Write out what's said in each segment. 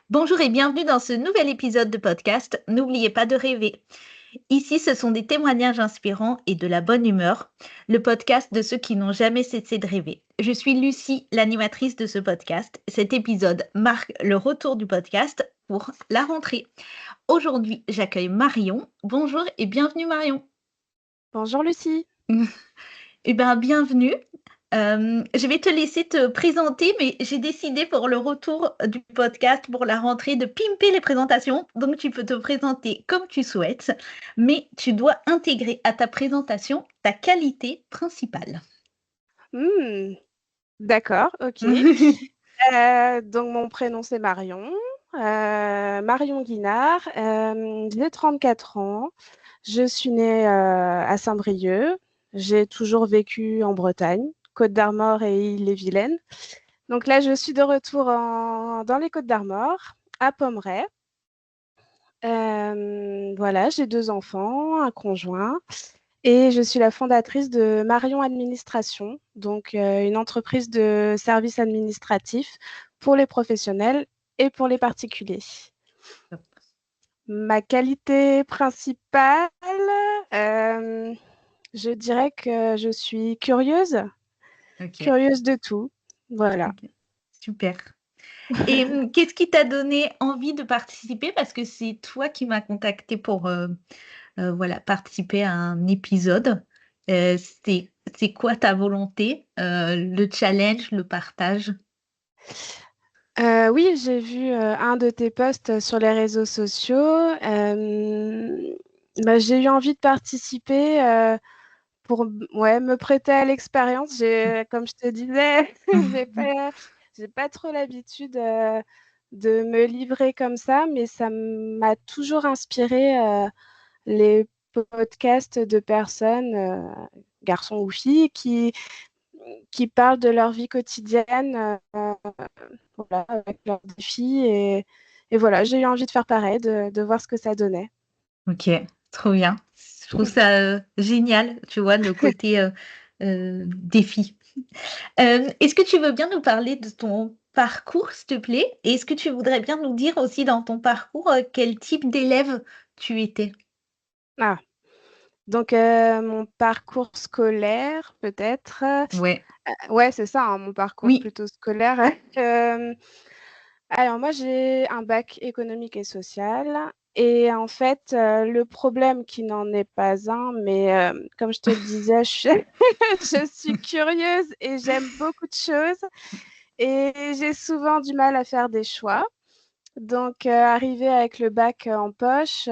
Bonjour et bienvenue dans ce nouvel épisode de podcast. N'oubliez pas de rêver. Ici, ce sont des témoignages inspirants et de la bonne humeur, le podcast de ceux qui n'ont jamais cessé de rêver. Je suis Lucie, l'animatrice de ce podcast. Cet épisode marque le retour du podcast pour la rentrée. Aujourd'hui, j'accueille Marion. Bonjour et bienvenue Marion. Bonjour Lucie. Eh bien, bienvenue. Je vais te laisser te présenter, mais j'ai décidé pour le retour du podcast, pour la rentrée, de pimper les présentations. Donc, tu peux te présenter comme tu souhaites, mais tu dois intégrer à ta présentation ta qualité principale. Hmm, d'accord, ok. Donc mon prénom c'est Marion, Marion Guinard. J'ai 34 ans. Je suis née à Saint-Brieuc. J'ai toujours vécu en Bretagne, Côte d'Armor et Ille-et-Vilaine. Donc là, je suis de retour dans les Côtes d'Armor, à Pommerais. Voilà, j'ai 2 enfants, un conjoint. Et je suis la fondatrice de Marion Administration, donc une entreprise de services administratifs pour les professionnels et pour les particuliers. Ma qualité principale, euh, je dirais que je suis curieuse, Ok, curieuse de tout. Voilà. ok, super. Et qu'est-ce qui t'a donné envie de participer? Parce que c'est toi qui m'as contacté pour voilà, participer à un épisode. Euh, c'est, c'est quoi ta volonté? Le challenge, le partage? Oui, j'ai vu un de tes posts sur les réseaux sociaux. J'ai eu envie de participer pour ouais, me prêter à l'expérience. Comme je te disais, j'ai pas trop l'habitude de me livrer comme ça, mais ça m'a toujours inspiré les podcasts de personnes, garçons ou filles, qui parlent de leur vie quotidienne, voilà, avec leurs défis. Et voilà, j'ai eu envie de faire pareil, de voir ce que ça donnait. Ok, trop bien. Je trouve ça génial, tu vois, le côté défi. Est-ce que tu veux bien nous parler de ton parcours, s'il te plaît? Et est-ce que tu voudrais bien nous dire aussi dans ton parcours quel type d'élève tu étais? Ah, donc mon parcours scolaire, peut-être. Ouais, Ouais, c'est ça, hein, mon parcours oui, plutôt scolaire. Euh, alors moi, j'ai un bac économique et social. Et en fait, le problème qui n'en est pas un, mais comme je te le disais, je suis curieuse et j'aime beaucoup de choses. Et j'ai souvent du mal à faire des choix. Donc, arriver avec le bac en poche,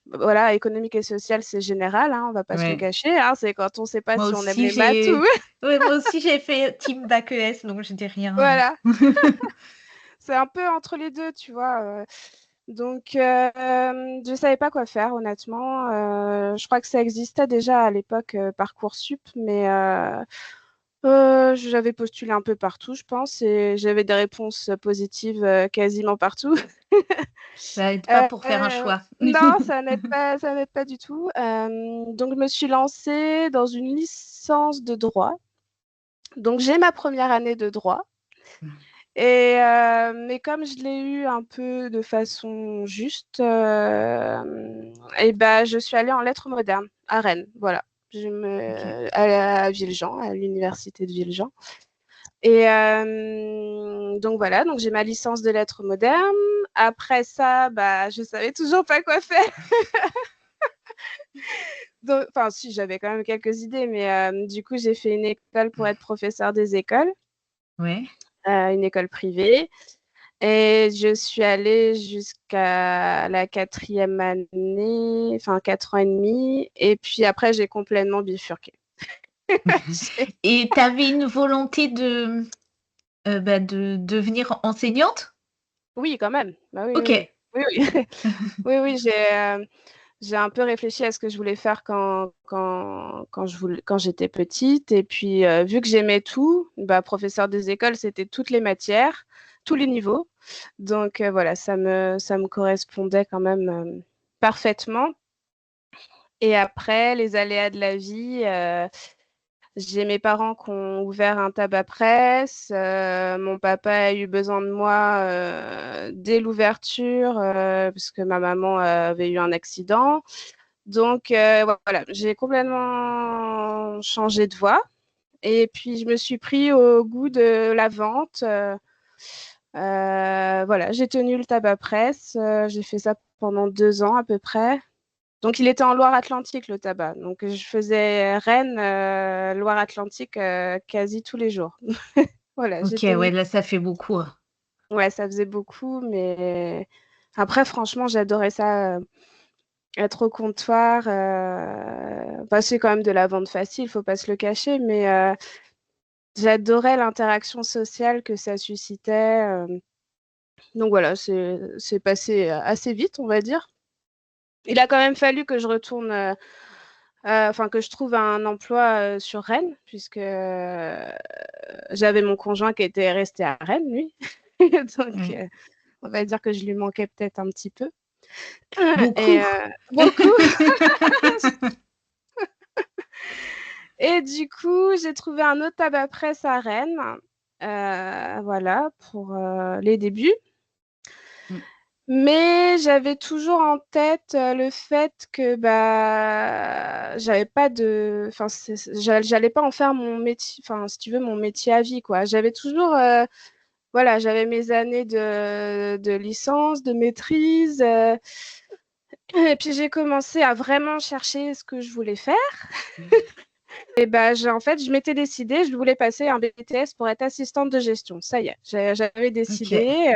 voilà, économique et social, c'est général, hein, on va pas se le ouais. cacher, hein, c'est quand on ne sait pas Moi si on aime aussi, les maths ou… ouais, moi aussi, j'ai fait Team Bac ES, donc je dis rien. Voilà, c'est un peu entre les deux, tu vois. Donc, je ne savais pas quoi faire, honnêtement. Je crois que ça existait déjà à l'époque, Parcoursup, mais j'avais postulé un peu partout, je pense, et j'avais des réponses positives quasiment partout. Ça aide pas pour faire un choix. Non, ça n'aide pas du tout. Donc, je me suis lancée dans une licence de droit. Donc, j'ai ma première année de droit. Mais comme je l'ai eu un peu de façon juste, et ben, je suis allée en lettres modernes à Rennes. Voilà. Ok. À Villejean, à l'université de Villejean. Et donc voilà, donc j'ai ma licence de lettres modernes. Après ça, bah, je savais toujours pas quoi faire. Enfin, si, j'avais quand même quelques idées, mais du coup, j'ai fait une école pour être professeur des écoles, Ouais. une école privée. Et je suis allée jusqu'à la 4e année, enfin 4 ans et demi. Et puis après, j'ai complètement bifurqué. Et tu avais une volonté de devenir enseignante? Oui, quand même. Bah oui, Ok. oui, oui. Oui, oui. Oui, oui, j'ai un peu réfléchi à ce que je voulais faire quand j'étais petite. Et puis, vu que j'aimais tout, bah, professeur des écoles, c'était toutes les matières, tous les niveaux. Donc, voilà, ça me correspondait quand même parfaitement. Et après, les aléas de la vie, J'ai mes parents qui ont ouvert un tabac presse. Mon papa a eu besoin de moi dès l'ouverture parce que ma maman avait eu un accident. Donc voilà, j'ai complètement changé de voie. Et puis je me suis pris au goût de la vente. Voilà, j'ai tenu le tabac presse. J'ai fait ça pendant 2 ans à peu près. Donc, il était en Loire-Atlantique, le tabac. Donc, je faisais Rennes, Loire-Atlantique quasi tous les jours. Voilà, j'ai Ok, ouais, tenu. là, ça fait beaucoup. Ouais, ça faisait beaucoup, mais après, franchement, j'adorais ça, être au comptoir. Enfin, c'est quand même de la vente facile, faut pas se le cacher, mais j'adorais l'interaction sociale que ça suscitait. Donc voilà, c'est passé assez vite, on va dire. Il a quand même fallu que je retourne, enfin que je trouve un emploi sur Rennes, puisque j'avais mon conjoint qui était resté à Rennes, lui. Donc, Mm. on va dire que je lui manquais peut-être un petit peu. Et Beaucoup. beaucoup. Et du coup, j'ai trouvé un autre tabac presse à Rennes, voilà, pour les débuts. Mm. Mais j'avais toujours en tête le fait que bah j'avais pas de, enfin j'allais pas en faire mon métier, enfin si tu veux mon métier à vie quoi. J'avais toujours, voilà, j'avais mes années de licence, de maîtrise, et puis j'ai commencé à vraiment chercher ce que je voulais faire. Et bah en fait je m'étais décidée, je voulais passer un BTS pour être assistante de gestion. Ça y est, j'avais Ok, décidé.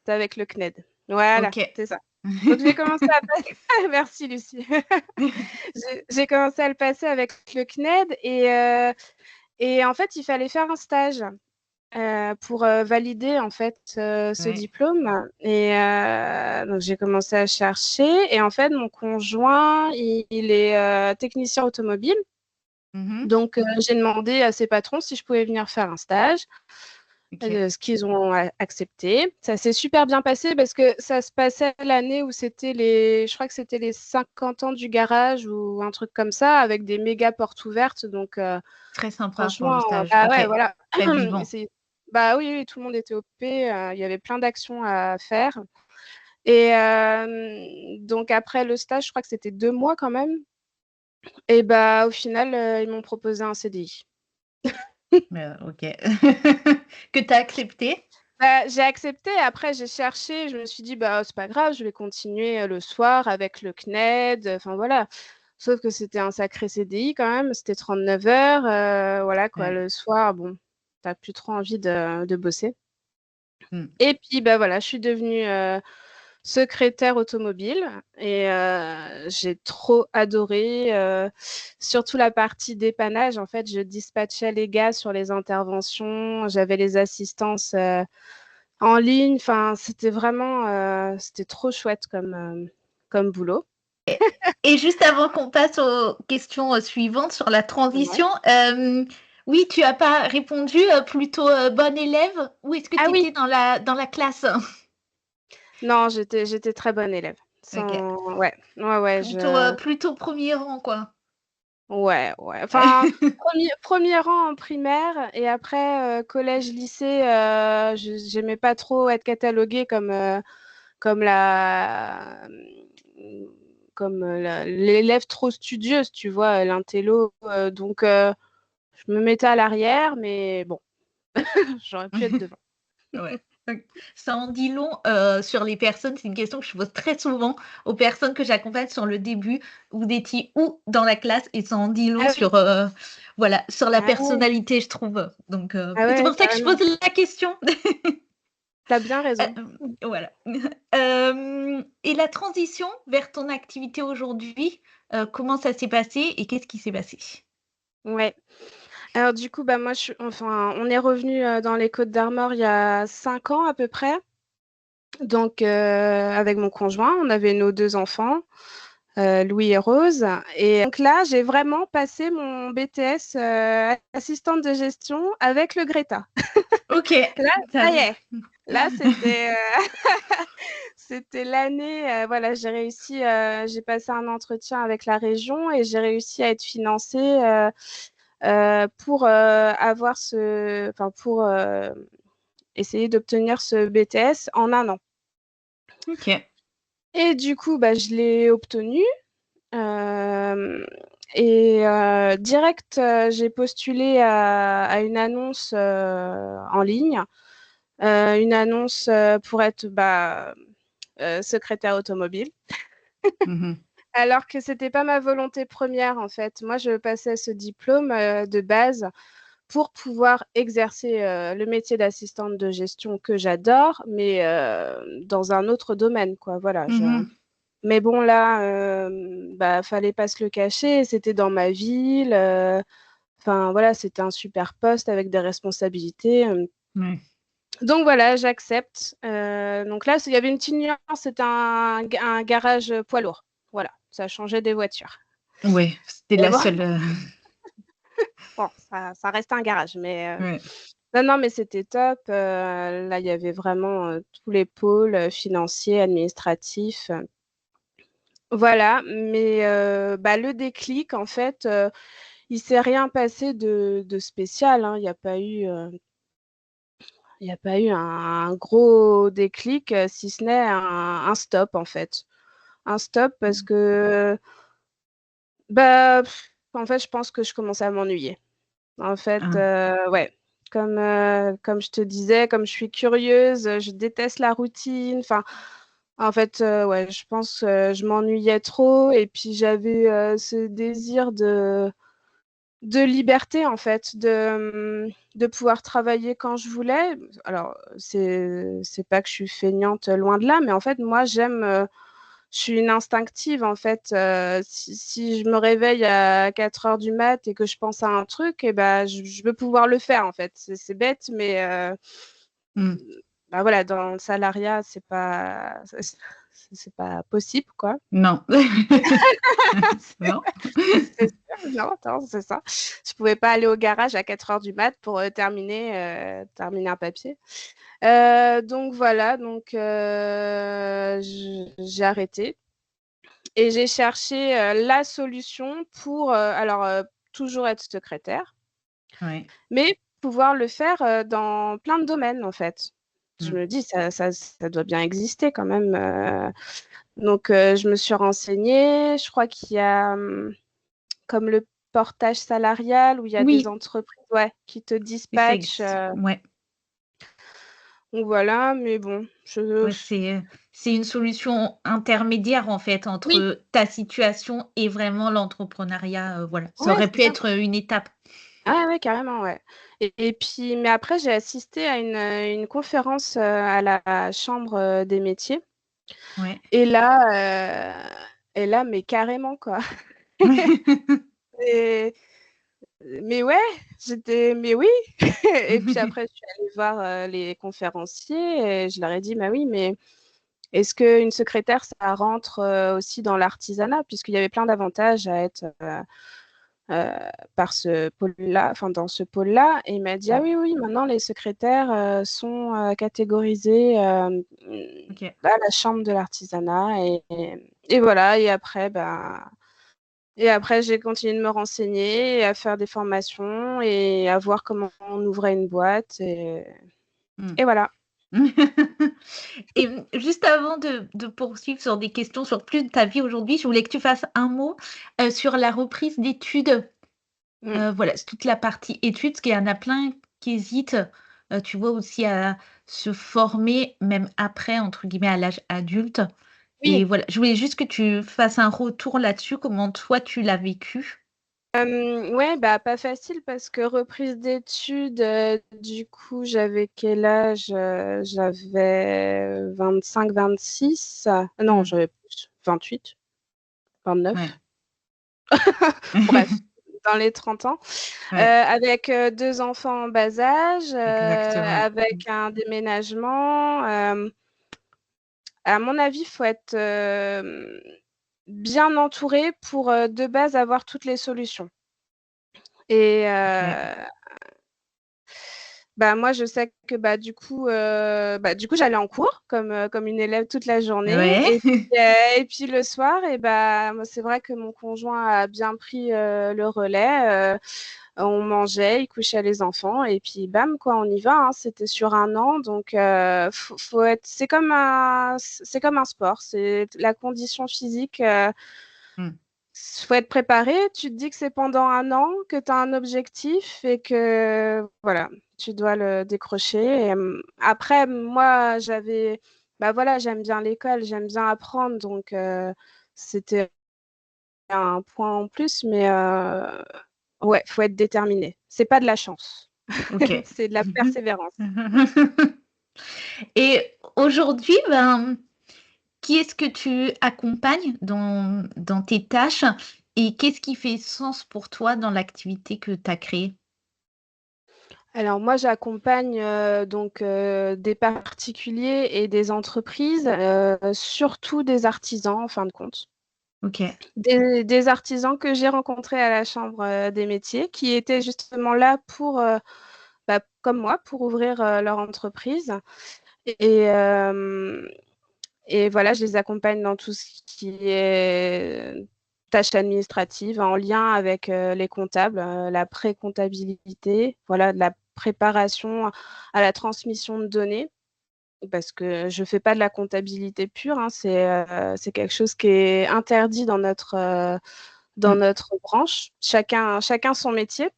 C'est avec le CNED. Voilà, ok. c'est ça. Donc j'ai commencé à passer. Merci Lucie. J'ai commencé à le passer avec le CNED et en fait il fallait faire un stage pour valider en fait ce Ouais. diplôme et donc j'ai commencé à chercher et en fait mon conjoint il est technicien automobile. Mhm. Donc j'ai demandé à ses patrons si je pouvais venir faire un stage. Ok. Ce qu'ils ont accepté. Ça s'est super bien passé parce que ça se passait l'année où c'était je crois que c'était les 50 ans du garage ou un truc comme ça, avec des méga portes ouvertes. Donc, Très sympa pour le franchement, stage. bah Ok. ouais, voilà. Très vivant. Bah oui, oui, tout le monde était OP. Il y avait plein d'actions à faire. Et donc, après le stage, je crois que c'était 2 mois quand même. Et bah, au final, ils m'ont proposé un CDI. Ok. Que tu as accepté. Bah, j'ai accepté. Après, j'ai cherché. Je me suis dit, bah, c'est pas grave, je vais continuer le soir avec le CNED. Enfin, voilà. Sauf que c'était un sacré CDI quand même. C'était 39 heures. Voilà, quoi. Ouais. Le soir, bon, t'as plus trop envie de bosser. Mm. Et puis, bah, voilà, je suis devenue secrétaire automobile et j'ai trop adoré. Surtout la partie dépannage. En fait, je dispatchais les gars sur les interventions. J'avais les assistances. En ligne, enfin, c'était vraiment, c'était trop chouette comme boulot. Et juste avant qu'on passe aux questions suivantes sur la Ouais. transition, oui, tu n'as pas répondu plutôt bonne élève ou est-ce que Ah tu oui, étais dans la classe? non, j'étais très bonne élève. Ok. Ouais, ouais, ouais, Plutôt premier rang, quoi. ouais, ouais. Enfin, premier rang en primaire et après collège, lycée, j'aimais pas trop être cataloguée comme l'élève trop studieuse, tu vois, l'intello. Donc, je me mettais à l'arrière, mais bon, j'aurais pu être devant. Ouais. Donc, ça en dit long sur les personnes. C'est une question que je pose très souvent aux personnes que j'accompagne sur le début. Vous étiez où dans la classe? Et ça en dit long Ah oui, sur, voilà, sur la ah ouais, personnalité, je trouve. Donc, ah c'est ouais, pour ça que je pose carrément. la question. T'as bien raison. Voilà. Et la transition vers ton activité aujourd'hui, comment ça s'est passé et qu'est-ce qui s'est passé? Ouais. Alors du coup, bah moi, enfin, on est revenu dans les Côtes-d'Armor il y a 5 ans à peu près. Donc avec mon conjoint, on avait nos 2 enfants, Louis et Rose. Et donc là, j'ai vraiment passé mon BTS assistante de gestion avec le Greta. Ok, Là, ça ça y va. est. Là, c'était c'était l'année. Voilà, j'ai passé un entretien avec la région et j'ai réussi à être financée pour pour essayer d'obtenir ce BTS en un an. Ok. Et du coup, bah, je l'ai obtenu. Et direct, j'ai postulé à une annonce en ligne, une annonce pour être secrétaire automobile. Mhm. Alors que c'était pas ma volonté première en fait. Moi, je passais ce diplôme de base pour pouvoir exercer le métier d'assistante de gestion que j'adore, mais dans un autre domaine, quoi. Voilà. Mhm. Mais bon, là, fallait pas se le cacher. C'était dans ma ville. Enfin, voilà, c'était un super poste avec des responsabilités. Ouais. Donc voilà, j'accepte. Donc là, il y avait une petite nuance, c'était un garage poids lourd. Voilà, ça changeait des voitures. Ouais, c'était Mais la bon, seule. bon, ça reste un garage. Mais Ouais. non, non, mais c'était top. Là, il y avait vraiment tous les pôles financiers, administratifs. Voilà, mais le déclic, en fait, il s'est rien passé de spécial, hein. Il y a pas eu un gros déclic, si ce n'est un stop, en fait. Un stop parce que, bah, en fait, je pense que je commençais à m'ennuyer. En fait, Ah. ouais, comme je te disais, comme je suis curieuse, je déteste la routine. Enfin, en fait, ouais, je pense, je m'ennuyais trop et puis j'avais, ce désir de liberté, en fait, de pouvoir travailler quand je voulais. Alors, c'est pas que je suis feignante, loin de là, mais en fait, moi, je suis une instinctive, en fait. Si je me réveille à 4 heures du mat et que je pense à un truc, et ben, je veux pouvoir le faire, en fait. C'est bête, mais Mm. bah, voilà, dans le salariat, c'est pas possible, quoi. Non. Non. C'est sûr, non, attends, c'est ça. Je pouvais pas aller au garage à 4 heures du mat pour terminer un papier. Donc voilà, donc j'ai arrêté et j'ai cherché la solution pour toujours être secrétaire, Ouais. mais pouvoir le faire dans plein de domaines en fait. Je Mm. me dis, ça doit bien exister quand même. Donc, je me suis renseignée. Je crois qu'il y a comme le portage salarial où il y a des Oui, entreprises, ouais, qui te oui, ça dispatchent. existe. Ouais. Donc voilà, mais bon, Ouais, c'est une solution intermédiaire en fait oui, entre ta situation et vraiment l'entrepreneuriat, voilà. Ça ouais, aurait c'est pu ça. être, une étape. Ah ouais, carrément, ouais. Et puis, mais après, j'ai assisté à une conférence à la Chambre des métiers. Ouais. Et là, mais carrément, quoi. Et- mais ouais, mais oui. Et puis après, je suis allée voir les conférenciers et je leur ai dit, bah oui, mais est-ce qu'une secrétaire, ça rentre aussi dans l'artisanat, puisqu'il y avait plein d'avantages à être par ce pôle-là, enfin dans ce pôle-là. Et il m'a dit, ah Mmh. oui, oui, maintenant les secrétaires sont catégorisées OK. à la chambre de l'artisanat. Et voilà, et après, j'ai continué de me renseigner, et à faire des formations et à voir comment on ouvrait une boîte. Mmh. Et voilà. Et juste avant de poursuivre sur des questions sur plus de ta vie aujourd'hui, je voulais que tu fasses un mot, sur la reprise d'études. Mm. Voilà, c'est toute la partie études, parce qu'il y en a plein qui hésitent, tu vois, aussi à se former, même après, entre guillemets, «à l'âge adulte». Et Oui. voilà, je voulais juste que tu fasses un retour là-dessus, comment toi tu l'as vécu? Ouais, bah, pas facile parce que reprise d'études, du coup, j'avais quel âge? J'avais 25-26. Non, Mmh. j'avais plus, 28-29. Ouais. Bref, dans les 30 ans, Ouais, avec 2 enfants en bas âge, exactement. Mmh. avec un déménagement. À mon avis, il faut être, bien entouré pour, de base avoir toutes les solutions. Et OK. Bah, moi, je sais que du coup, j'allais en cours comme une élève toute la journée. Ouais. Et puis le soir, moi, c'est vrai que mon conjoint a bien pris le relais. On mangeait, il couchait les enfants, et puis bam, quoi, on y va, hein. C'était sur un an, donc faut être. C'est comme un sport. C'est la condition physique. Mm. Faut être préparé. Tu te dis que c'est pendant un an que tu as un objectif et que voilà, tu dois le décrocher. Après, moi, bah voilà, j'aime bien l'école, j'aime bien apprendre, donc c'était un point en plus, mais ouais, faut être déterminé. C'est pas de la chance, Ok. c'est de la persévérance. Et aujourd'hui, ben, qui est-ce que tu accompagnes dans tes tâches et qu'est-ce qui fait sens pour toi dans l'activité que tu as créée? Alors moi, j'accompagne des particuliers et des entreprises, surtout des artisans en fin de compte. OK. Des artisans que j'ai rencontrés à la chambre des métiers qui étaient justement là comme moi, pour ouvrir leur entreprise. Et, euh, et voilà, je les accompagne dans tout ce qui est tâches administratives en lien avec les comptables, la pré-comptabilité, voilà, de la préparation à la transmission de données, parce que je ne fais pas de la comptabilité pure, hein, c'est quelque chose qui est interdit dans Mmh. notre branche. Chacun son métier.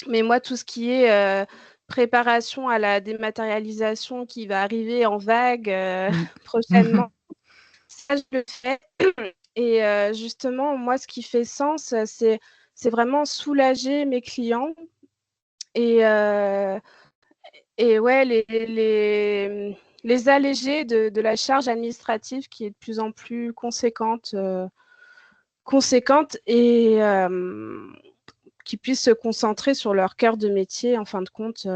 Mais moi, tout ce qui est préparation à la dématérialisation qui va arriver en vague Mmh. prochainement, ça, je le fais. Et justement, moi, ce qui fait sens, c'est vraiment soulager mes clients et, euh, et ouais, les alléger de la charge administrative qui est de plus en plus conséquente et qui puissent se concentrer sur leur cœur de métier, en fin de compte,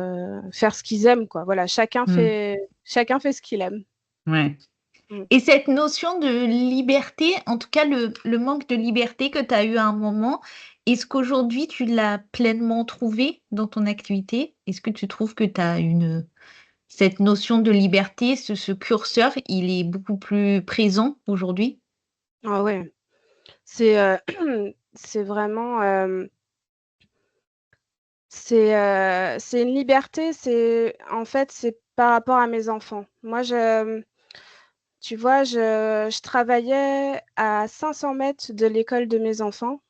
faire ce qu'ils aiment, quoi. Voilà, Mmh. chacun fait ce qu'il aime. Ouais. Mm. Et cette notion de liberté, en tout cas le manque de liberté que tu as eu à un moment, est-ce qu'aujourd'hui tu l'as pleinement trouvé dans ton activité? Est-ce que tu trouves que tu as cette notion de liberté, ce curseur, il est beaucoup plus présent aujourd'hui? Ah ouais, c'est c'est vraiment c'est une liberté. En fait, c'est par rapport à mes enfants. Moi, tu vois, je travaillais à 500 mètres de l'école de mes enfants.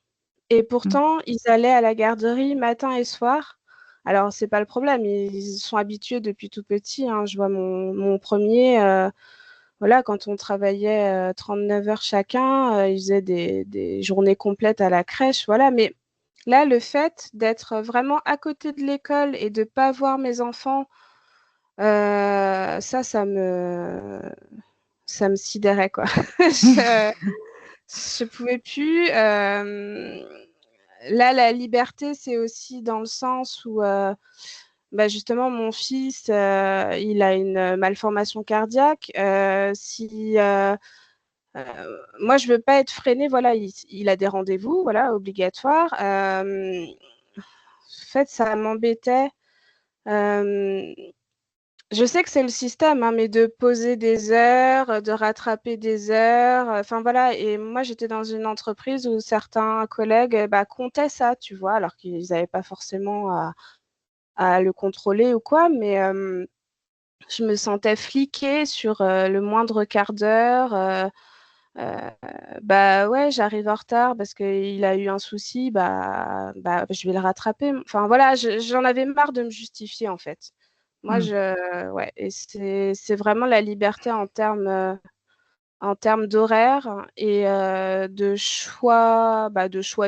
Et Mmh. pourtant, ils allaient à la garderie matin et soir. Alors, c'est pas le problème, ils sont habitués depuis tout petit, hein. Je vois mon premier, voilà, quand on travaillait 39 heures chacun, ils faisaient des journées complètes à la crèche, voilà. Mais là, le fait d'être vraiment à côté de l'école et de pas voir mes enfants, ça me sidérait, quoi. Je je pouvais plus. Là, la liberté, c'est aussi dans le sens où, bah, justement, mon fils, il a une malformation cardiaque. Si moi, je veux pas être freinée, voilà, il a des rendez-vous, voilà, obligatoires. En fait, ça m'embêtait. Euh, je sais que c'est le système, hein, mais de poser des heures, de rattraper des heures, enfin voilà. Et moi, j'étais dans une entreprise où certains collègues bah, comptaient ça, tu vois, alors qu'ils n'avaient pas forcément à le contrôler ou quoi, mais je me sentais fliquée sur le moindre quart d'heure. Euh, Bah ouais, j'arrive en retard parce qu'il a eu un souci, bah je vais le rattraper. Enfin voilà, j'en avais marre de me justifier en fait. Moi, Mmh. ouais, et c'est vraiment la liberté en termes d'horaire et de choix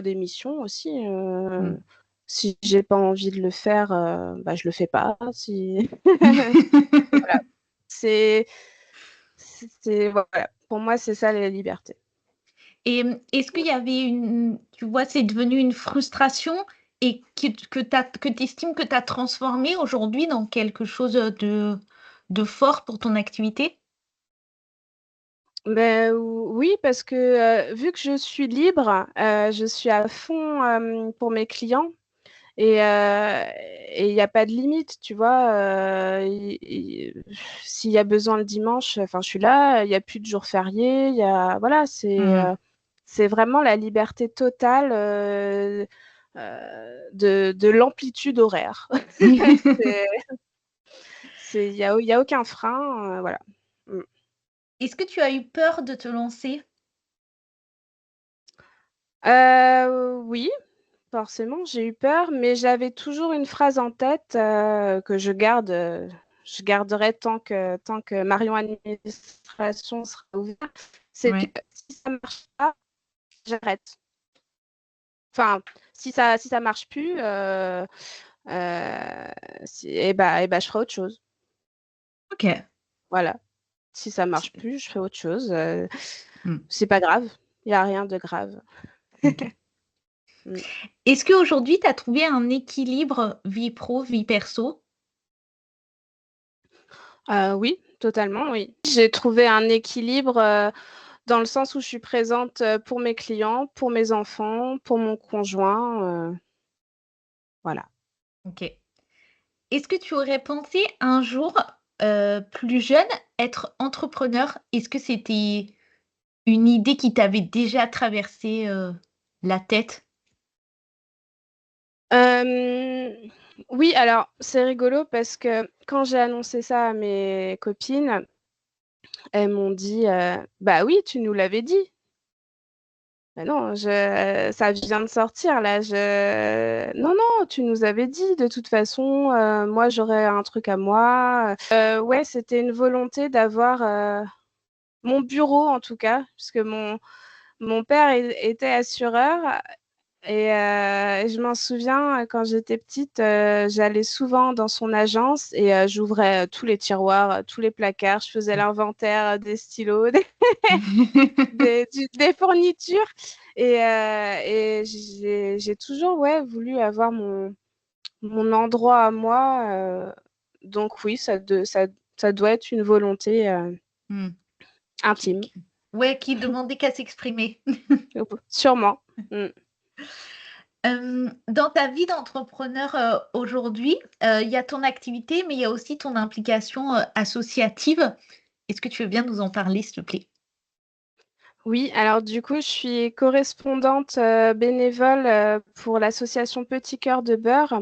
d'émission aussi. Mmh. Si j'ai pas envie de le faire, bah je le fais pas. Si voilà, c'est voilà. Pour moi, c'est ça la liberté. Et est-ce qu'il y avait tu vois, c'est devenu une frustration et que tu estimes que tu as transformé aujourd'hui dans quelque chose, de fort pour ton activité? Ben oui, parce que vu que je suis libre, je suis à fond pour mes clients. Et il n'y a pas de limite, tu vois. S'il y a besoin le dimanche, enfin, je suis là. Il n'y a plus de jours fériés. Voilà, Hmm. c'est vraiment la liberté totale de l'amplitude horaire. Il y a aucun frein, voilà. Mm. Est-ce que tu as eu peur de te lancer? Oui, forcément, j'ai eu peur, mais j'avais toujours une phrase en tête que je garderai tant que Marion Administration sera ouverte. C'est que Ouais. si ça marche pas, j'arrête. Enfin, si ça marche plus, je ferai autre chose. OK. Voilà. Si ça marche plus, je ferai autre chose. Mmh. C'est pas grave. Il n'y a rien de grave. OK. Mm. Est-ce qu'aujourd'hui, tu as trouvé un équilibre vie pro, vie perso? Oui, totalement, oui. J'ai trouvé un équilibre dans le sens où je suis présente pour mes clients, pour mes enfants, pour mon conjoint. Voilà. OK. Est-ce que tu aurais pensé un jour, plus jeune, être entrepreneur? Est-ce que c'était une idée qui t'avait déjà traversé, la tête? Oui, alors c'est rigolo parce que quand j'ai annoncé ça à mes copines, elles m'ont dit bah oui, tu nous l'avais dit. Mais non, ça vient de sortir là. Non, non, tu nous avais dit de toute façon, moi j'aurais un truc à moi. Ouais, c'était une volonté d'avoir mon bureau en tout cas, puisque mon père était assureur et je m'en souviens quand j'étais petite, j'allais souvent dans son agence et j'ouvrais tous les tiroirs, tous les placards, je faisais l'inventaire des stylos, des fournitures et j'ai toujours ouais, voulu avoir mon endroit à moi. Donc oui, ça doit être une volonté Mmh. intime, Ouais, qui demandait qu'à s'exprimer. sûrement. Mm. Dans ta vie d'entrepreneur, aujourd'hui, il y a ton activité, mais il y a aussi ton implication, associative. Est-ce que tu veux bien nous en parler, s'il te plaît? Oui, alors du coup, je suis correspondante bénévole pour l'association Petit Cœur de Beurre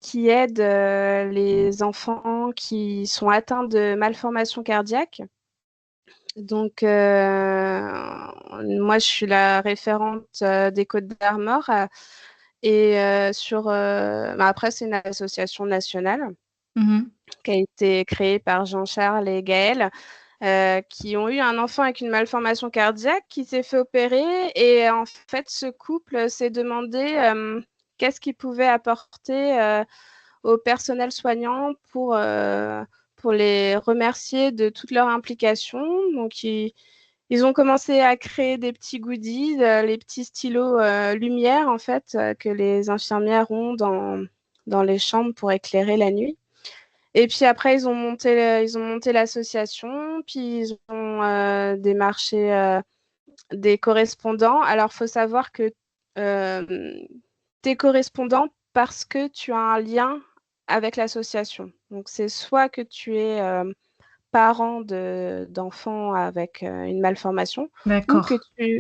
qui aide les enfants qui sont atteints de malformations cardiaques. Donc, moi, je suis la référente des Côtes d'Armor et après, c'est une association nationale Mmh. qui a été créée par Jean-Charles et Gaëlle qui ont eu un enfant avec une malformation cardiaque qui s'est fait opérer. Et en fait, ce couple s'est demandé qu'est-ce qu'il pouvait apporter au personnel soignant pour les remercier de toute leur implication. Donc, ils ont commencé à créer des petits goodies, les petits stylos lumière, en fait, que les infirmières ont dans les chambres pour éclairer la nuit. Et puis après, ils ont monté l'association, puis ils ont démarché des correspondants. Alors, il faut savoir que tu es correspondant parce que tu as un lien avec l'association. Donc, c'est soit que tu es parent d'enfants avec une malformation D'accord.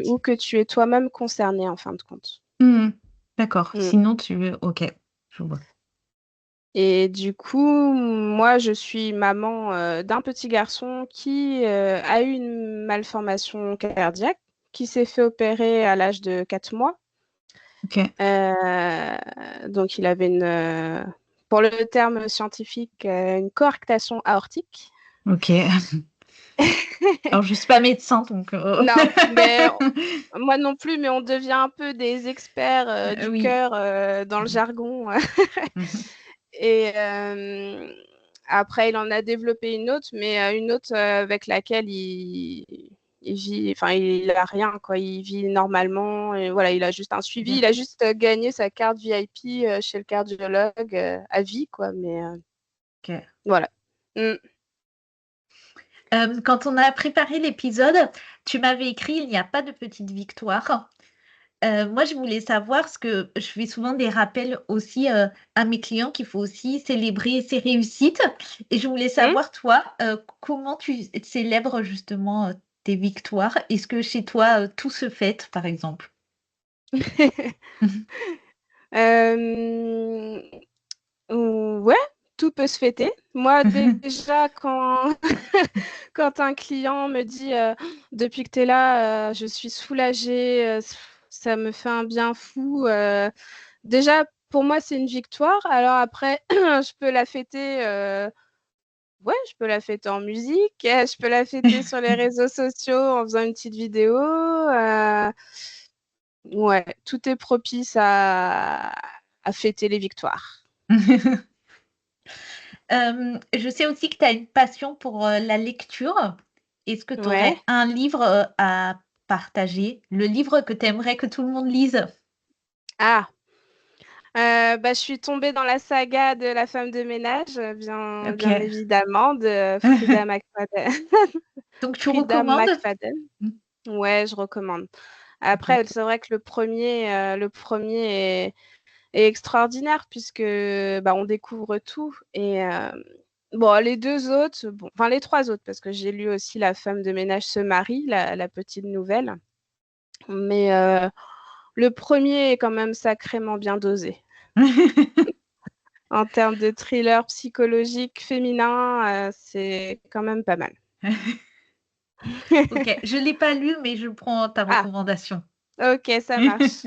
ou que tu es toi-même concerné en fin de compte. Mmh. D'accord. Mm. Sinon tu OK, je vois. Et du coup, moi, je suis maman d'un petit garçon qui a eu une malformation cardiaque, qui s'est fait opérer à l'âge de 4 mois. OK. Donc, il avait pour le terme scientifique, une coarctation aortique. OK. Alors je suis pas médecin donc Non, mais moi non plus, mais on devient un peu des experts du oui. cœur dans le Mmh. jargon. Mmh. Et après, il en a développé une autre, mais une autre avec laquelle il vit, enfin, il a rien, quoi. Il vit normalement. Et voilà, il a juste un suivi. Bien. Il a juste gagné sa carte VIP chez le cardiologue à vie, quoi. Mais OK. voilà. Mm. Quand on a préparé l'épisode, tu m'avais écrit: «Il n'y a pas de petite victoire». Moi, je voulais savoir parce que je fais souvent des rappels aussi, à mes clients qu'il faut aussi célébrer ses réussites et je voulais Mmh? savoir toi, comment tu célèbres justement, tes victoires? Est-ce que chez toi, tout se fête, par exemple? Hem, ouais, tout peut se fêter. Moi, déjà, quand quand un client me dit, «Depuis que tu es là, je suis soulagée, ça me fait un bien fou», déjà, pour moi, c'est une victoire. Alors après, je peux la fêter, ouais, je peux la fêter en musique, je peux la fêter sur les réseaux sociaux en faisant une petite vidéo, ouais, tout est propice à fêter les victoires. Je sais aussi que tu as une passion pour, la lecture. Est-ce que tu Ouais. aurais un livre, à partager? Le livre que tu aimerais que tout le monde lise? Ah, bah, je suis tombée dans la saga de La femme de ménage, bien OK. évidemment, de Frida McFadden. Donc tu Frida recommandes? McFadden. Mmh, Ouais, je recommande. OK. Après, c'est vrai que le 1er est extraordinaire puisque, bah, on découvre tout et bon, les 2 autres, bon, enfin les 3 autres parce que j'ai lu aussi La femme de ménage se marie, la petite nouvelle, mais le 1er est quand même sacrément bien dosé. En termes de thriller psychologique féminin, c'est quand même pas mal. OK, je l'ai pas lu, mais je prends ta Ah, recommandation. OK, ça marche.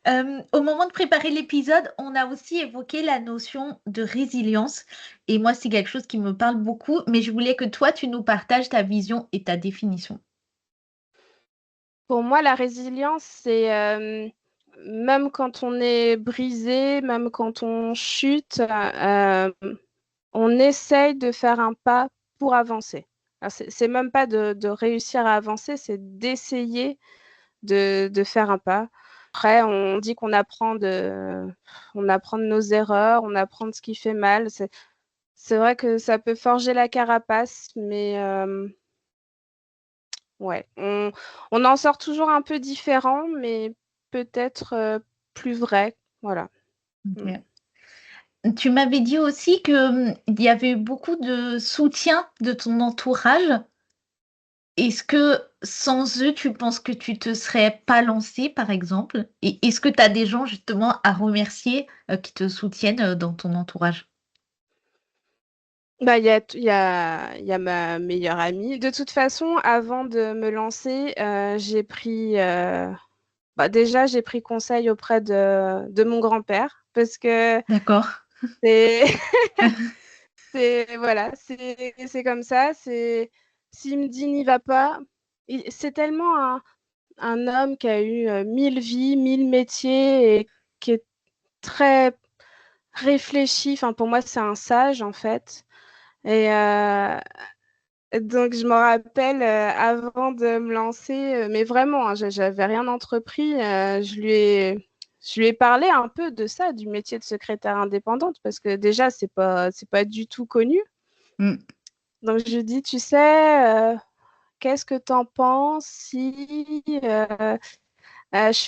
Au moment de préparer l'épisode, on a aussi évoqué la notion de résilience et moi, c'est quelque chose qui me parle beaucoup, mais je voulais que toi, tu nous partages ta vision et ta définition. Pour moi, la résilience, c'est, même quand on est brisé, même quand on chute, on essaye de faire un pas pour avancer. Alors c'est même pas de réussir à avancer, c'est d'essayer de faire un pas. Après, on dit on apprend de nos erreurs, on apprend de ce qui fait mal. C'est vrai que ça peut forger la carapace, mais ouais, on en sort toujours un peu différent, mais peut-être, plus vrai, voilà. Mmh. OK. Tu m'avais dit aussi que, il y avait eu beaucoup de soutien de ton entourage. Est-ce que sans eux, tu penses que tu te serais pas lancée, par exemple? Et est-ce que tu as des gens justement à remercier, qui te soutiennent, dans ton entourage? Bah, il y a ma meilleure amie. De toute façon, avant de me lancer, j'ai pris, bah, déjà, j'ai pris conseil auprès de mon grand-père parce que D'accord. c'est voilà, c'est comme ça, s'il me dit: «N'y va pas», c'est tellement un homme qui a eu, 1000 vies, 1000 métiers et qui est très réfléchi. Enfin, pour moi, c'est un sage, en fait et donc je me rappelle, avant de me lancer, mais vraiment, hein, j'avais rien entrepris, je lui ai parlé un peu de ça, du métier de secrétaire indépendante parce que déjà c'est pas du tout connu. Mmh. Donc je lui dis: «Tu sais, qu'est-ce que tu en penses si, je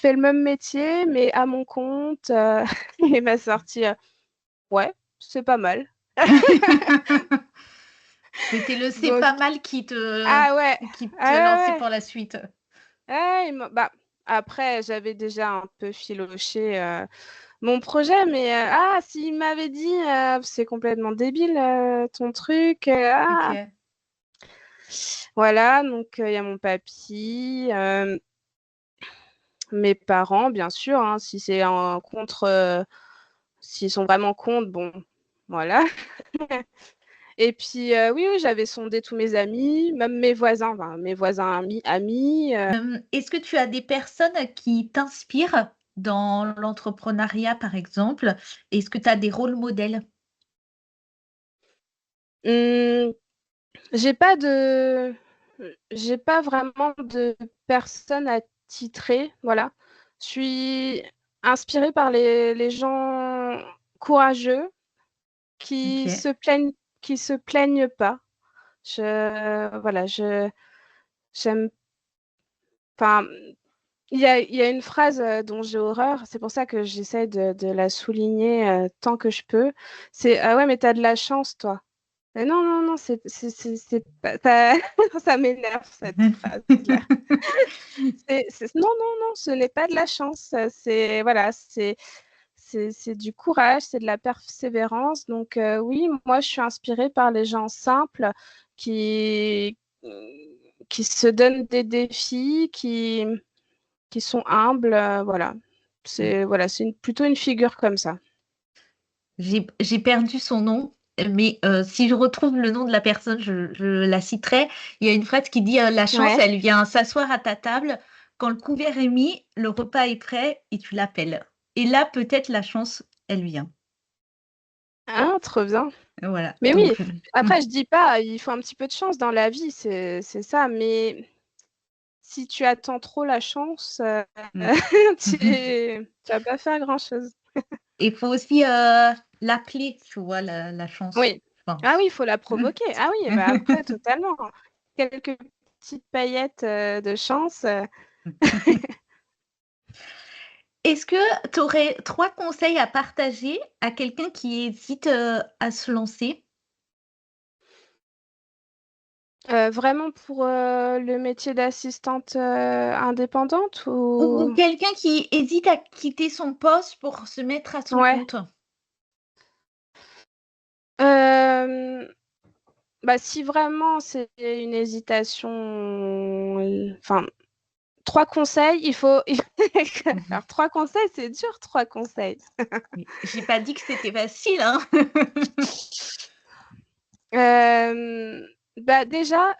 fais le même métier mais à mon compte?» Il m'a sorti, «Ouais, c'est pas mal». C'était le «c'est Donc pas mal» ah ouais, qui te ah lançait ouais, ouais. pour la suite. Ah, bah, après j'avais déjà un peu filoché, mon projet, mais ah, s'il m'avait dit, «C'est complètement débile, ton truc, ah!» OK. Voilà, donc il y a mon papy, mes parents, bien sûr, hein, si c'est un contre, s'ils sont vraiment contre, bon, voilà. Et puis, oui, oui, j'avais sondé tous mes amis, même mes voisins, enfin mes voisins amis, Est-ce que tu as des personnes qui t'inspirent dans l'entrepreneuriat, par exemple? Est-ce que tu as des rôles modèles? mmh, j'ai pas de j'ai pas vraiment de personne attitrée, voilà. Je suis inspirée par les gens courageux qui OK. se plaignent qui se plaignent pas. Je voilà, je j'aime enfin, Il y a une phrase dont j'ai horreur, c'est pour ça que j'essaie de la souligner tant que je peux. C'est ah ouais, mais t'as de la chance, toi. Mais non, non, non, c'est pas, ça m'énerve cette phrase-là. Non, non, non, ce n'est pas de la chance. C'est voilà, c'est du courage, c'est de la persévérance. Donc oui, moi je suis inspirée par les gens simples qui qui se donnent des défis, qui sont humbles. Voilà, c'est plutôt une figure comme ça. J'ai perdu son nom, mais si je retrouve le nom de la personne, je la citerai. Il y a une phrase qui dit la chance, Ouais. elle vient s'asseoir à ta table. Quand le couvert est mis, le repas est prêt et tu l'appelles. Et là, peut-être la chance, elle vient. Ah, trop bien. Voilà. Mais Donc, oui, après je dis pas, il faut un petit peu de chance dans la vie, c'est ça. Mais si tu attends trop la chance, tu vas pas faire grand-chose. il faut aussi l'appeler, tu vois, la chance. Oui. Enfin, Ah oui, il faut la provoquer. Ah oui, bah après, totalement. Quelques petites paillettes de chance. Est-ce que tu aurais 3 conseils à partager à quelqu'un qui hésite, à se lancer? Vraiment pour le métier d'assistante indépendante Ou ou... quelqu'un qui hésite à quitter son poste pour se mettre à son Ouais. compte? Euh, Bah, si vraiment c'est une hésitation, enfin, 3 conseils, il faut. Mmh. Alors, 3 conseils, c'est dur, 3 conseils. Oui, j'ai pas dit que c'était facile, hein. Bah, déjà,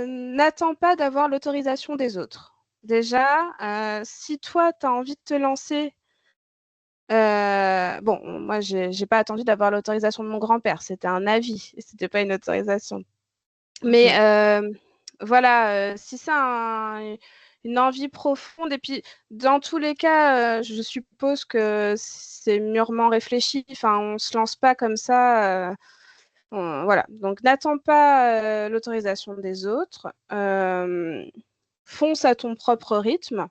n'attends pas d'avoir l'autorisation des autres. Déjà, si toi, tu as envie de te lancer, bon, moi, j'ai pas attendu d'avoir l'autorisation de mon grand-père, c'était un avis, c'était pas une autorisation. Mais OK. voilà, si c'est une envie profonde et puis dans tous les cas, je suppose que c'est mûrement réfléchi. Enfin, on se lance pas comme ça, voilà. Donc n'attends pas, l'autorisation des autres. Fonce à ton propre rythme,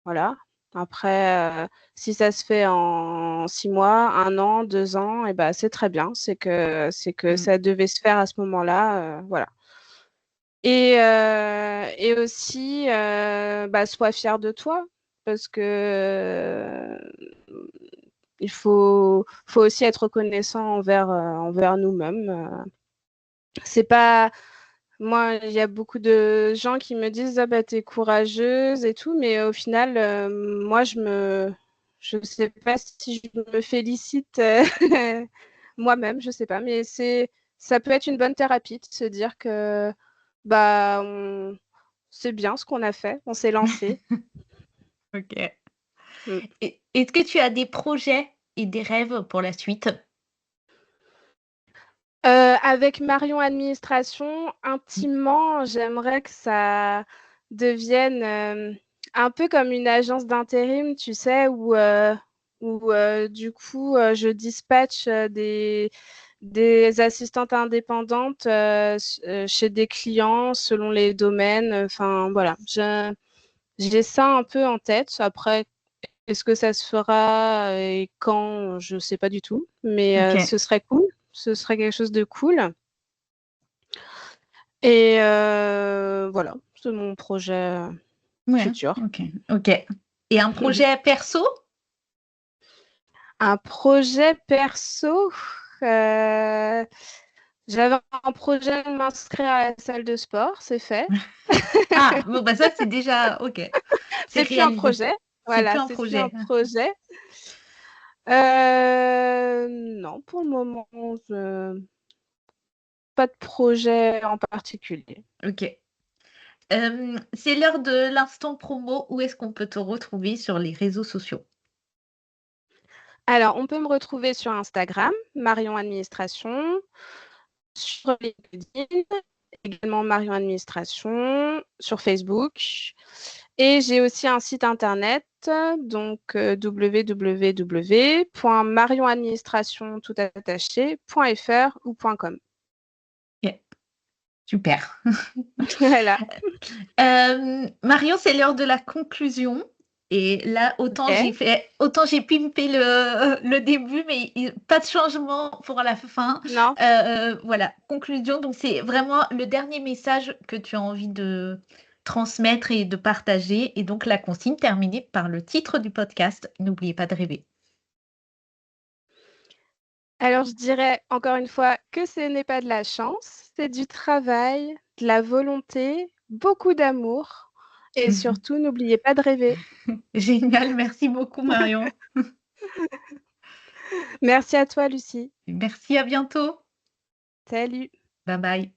voilà. Après, si ça se fait en 6 mois, 1 an, 2 ans et bah, c'est très bien. C'est que Mmh. ça devait se faire à ce moment-là, voilà. Et aussi, bah, sois fier de toi parce que il faut aussi être reconnaissant envers nous-mêmes. C'est pas moi, il y a beaucoup de gens qui me disent: «Ah bah, tu es courageuse et tout», mais au final, moi, je sais pas si je me félicite, moi-même, je sais pas, mais ça peut être une bonne thérapie de se dire que, bah, c'est bien ce qu'on a fait, on s'est lancé. OK. Mmh. Et est-ce que tu as des projets et des rêves pour la suite? Avec Marion Administration, intimement, j'aimerais que ça devienne, un peu comme une agence d'intérim, tu sais? Où du coup, je dispatche, des assistantes indépendantes, chez des clients selon les domaines, enfin voilà. J'ai ça un peu en tête. Après, est-ce que ça se fera et quand? Je sais pas du tout, mais OK. ce serait cool. Ce serait quelque chose de cool et voilà, c'est mon projet, Ouais, futur. OK, OK. Et un projet perso? Un projet perso, heu, j'avais un projet de m'inscrire à la salle de sport, c'est fait. Ah, bon, bah, ça, c'est déjà OK. C'est C'est plus un réalisé. projet, C'est plus voilà, un c'est plus un projet. projet. Non, pour le moment, je pas de projet en particulier. OK. C'est l'heure de l'instant promo. Où est-ce qu'on peut te retrouver sur les réseaux sociaux? Alors, on peut me retrouver sur Instagram, Marion Administration, sur LinkedIn, également Marion Administration, sur Facebook et j'ai aussi un site internet, donc www.marionadministration tout attaché .fr ou .com. OK. Super. Voilà. Marion, c'est l'heure de la conclusion. Et là, autant OK. j'ai pimpé le début, mais pas de changement pour la fin. Non? Voilà, conclusion. Donc, c'est vraiment le dernier message que tu as envie de transmettre et de partager. Et donc, la consigne terminée par le titre du podcast. N'oubliez pas de rêver. Alors je dirais encore une fois que ce n'est pas de la chance, c'est du travail, de la volonté, beaucoup d'amour et surtout n'oubliez pas de rêver. Génial, merci beaucoup, Marion. Merci à toi Lucie. Merci, à bientôt. Salut. Bye bye.